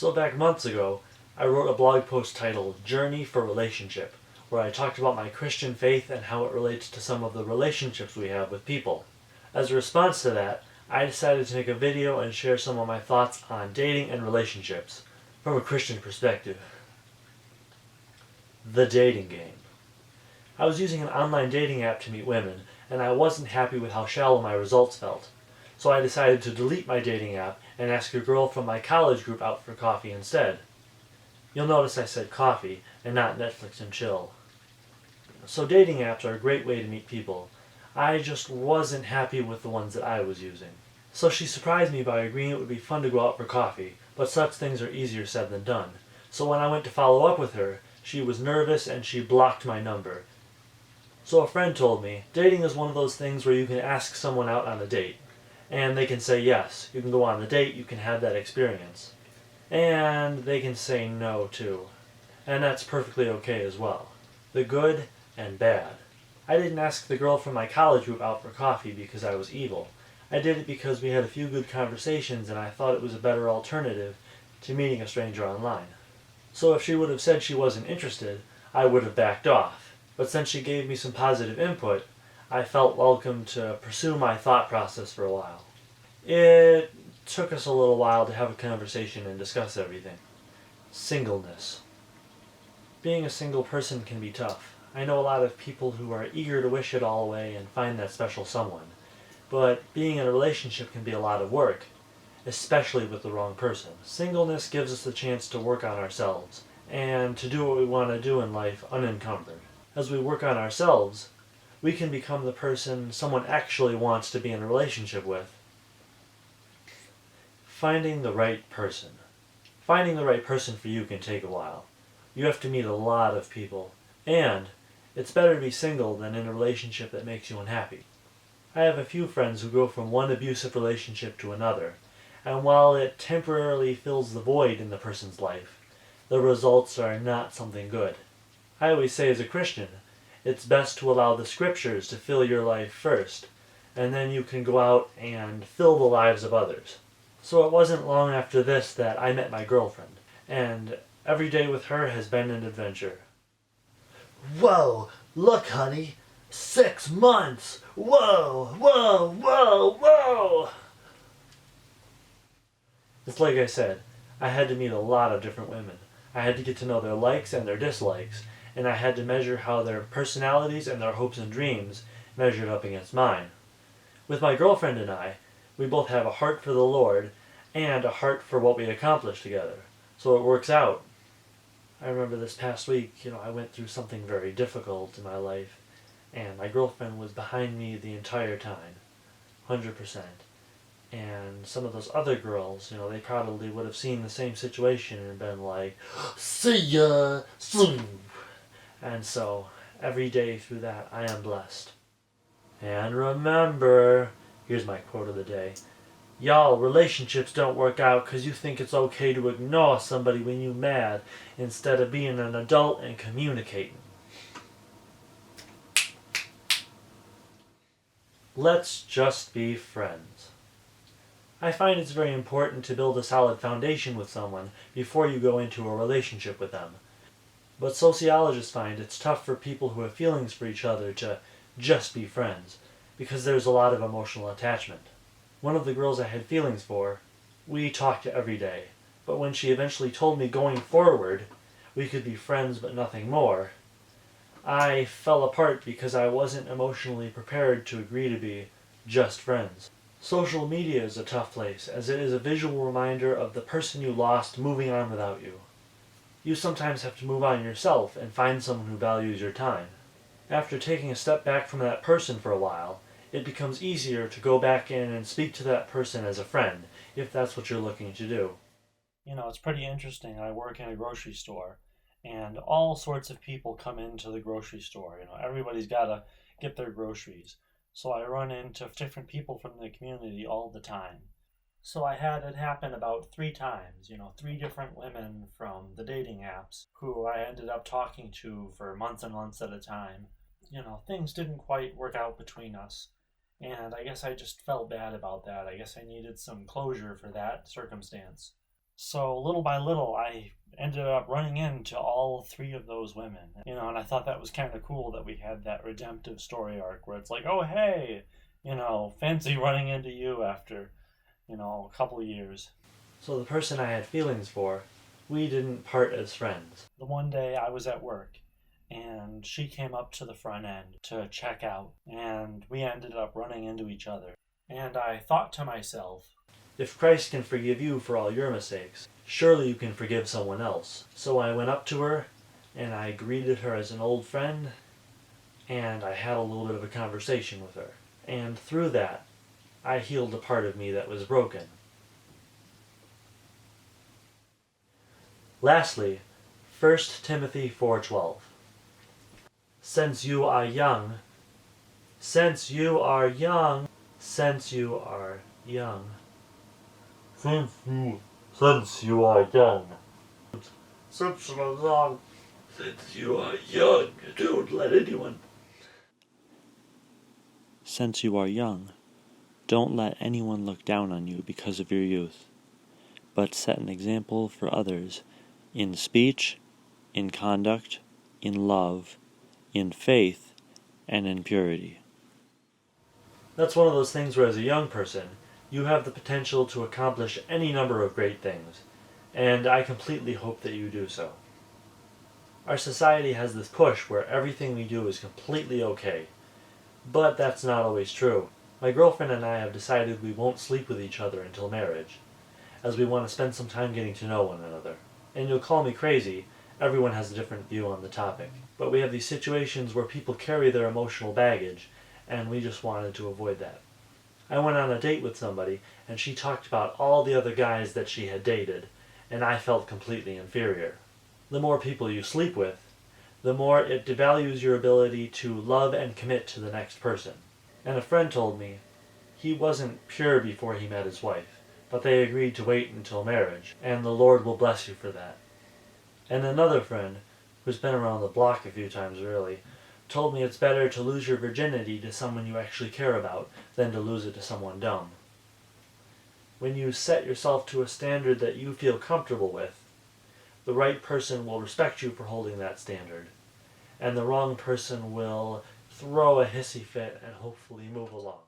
So back months ago, I wrote a blog post titled Journey for Relationship, where I talked about my Christian faith and how it relates to some of the relationships we have with people. As a response to that, I decided to make a video and share some of my thoughts on dating and relationships from a Christian perspective. The dating game. I was using an online dating app to meet women, and I wasn't happy with how shallow my results felt. So I decided to delete my dating app and ask a girl from my college group out for coffee instead. You'll notice I said coffee and not Netflix and chill. So dating apps are a great way to meet people. I just wasn't happy with the ones that I was using. So she surprised me by agreeing it would be fun to go out for coffee, but such things are easier said than done. So when I went to follow up with her, she was nervous and she blocked my number. So a friend told me, dating is one of those things where you can ask someone out on a date, and they can say yes. You can go on the date, you can have that experience. And they can say no too. And that's perfectly okay as well. The good and bad. I didn't ask the girl from my college group out for coffee because I was evil. I did it because we had a few good conversations and I thought it was a better alternative to meeting a stranger online. So if she would have said she wasn't interested, I would have backed off. But since she gave me some positive input, I felt welcome to pursue my thought process for a while. It took us a little while to have a conversation and discuss everything. Singleness. Being a single person can be tough. I know a lot of people who are eager to wish it all away and find that special someone. But being in a relationship can be a lot of work, especially with the wrong person. Singleness gives us the chance to work on ourselves and to do what we want to do in life unencumbered. As we work on ourselves, we can become the person someone actually wants to be in a relationship with. Finding the right person. Finding the right person for you can take a while. You have to meet a lot of people. And it's better to be single than in a relationship that makes you unhappy. I have a few friends who go from one abusive relationship to another, and while it temporarily fills the void in the person's life, the results are not something good. I always say as a Christian, it's best to allow the scriptures to fill your life first, and then you can go out and fill the lives of others. So it wasn't long after this that I met my girlfriend, and every day with her has been an adventure. Whoa, look, honey. 6 months. Whoa, whoa, whoa, whoa. It's like I said, I had to meet a lot of different women. I had to get to know their likes and their dislikes, and I had to measure how their personalities and their hopes and dreams measured up against mine. With my girlfriend and I, we both have a heart for the Lord and a heart for what we accomplish together. So it works out. I remember this past week, I went through something very difficult in my life, and my girlfriend was behind me the entire time, 100%. And some of those other girls, they probably would have seen the same situation and been like, See ya soon. and so every day through that, I am blessed. And remember, here's my quote of the day. Y'all, relationships don't work out because you think it's okay to ignore somebody when you're mad instead of being an adult and communicating. Let's just be friends. I find it's very important to build a solid foundation with someone before you go into a relationship with them. But sociologists find it's tough for people who have feelings for each other to just be friends, because there's a lot of emotional attachment. One of the girls I had feelings for, we talked every day, but when she eventually told me going forward we could be friends but nothing more, I fell apart because I wasn't emotionally prepared to agree to be just friends. Social media is a tough place, as it is a visual reminder of the person you lost moving on without you. You sometimes have to move on yourself and find someone who values your time. After taking a step back from that person for a while, it becomes easier to go back in and speak to that person as a friend, if that's what you're looking to do. It's pretty interesting. I work in a grocery store, and all sorts of people come into the grocery store. Everybody's got to get their groceries. So I run into different people from the community all the time. So I had it happen about 3 times, 3 different women from the dating apps who I ended up talking to for months and months at a time. Things didn't quite work out between us. And I guess I just felt bad about that. I guess I needed some closure for that circumstance. So little by little, I ended up running into all three of those women, and I thought that was kind of cool that we had that redemptive story arc where it's like, oh, hey, fancy running into you after, a couple of years. So the person I had feelings for, we didn't part as friends. The one day I was at work and she came up to the front end to check out, and we ended up running into each other. And I thought to myself, if Christ can forgive you for all your mistakes, surely you can forgive someone else. So I went up to her and I greeted her as an old friend, and I had a little bit of a conversation with her. And through that, I healed a part of me that was broken. Lastly, 1 Timothy 4:12. Since you are young, since you are young, since you are young, Since you are young. since you are young, Since you are young, don't let anyone. Since you are young, don't let anyone look down on you because of your youth, but set an example for others in speech, in conduct, in love, in faith, and in purity. That's one of those things where as a young person, you have the potential to accomplish any number of great things, and I completely hope that you do so. Our society has this push where everything we do is completely okay, but that's not always true. My girlfriend and I have decided we won't sleep with each other until marriage, as we want to spend some time getting to know one another. And you'll call me crazy, everyone has a different view on the topic, but we have these situations where people carry their emotional baggage, and we just wanted to avoid that. I went on a date with somebody, and she talked about all the other guys that she had dated, and I felt completely inferior. The more people you sleep with, the more it devalues your ability to love and commit to the next person. And a friend told me he wasn't pure before he met his wife, but they agreed to wait until marriage, and the Lord will bless you for that. And another friend, who's been around the block a few times really, told me it's better to lose your virginity to someone you actually care about than to lose it to someone dumb. When you set yourself to a standard that you feel comfortable with, the right person will respect you for holding that standard, and the wrong person will throw a hissy fit and hopefully move along.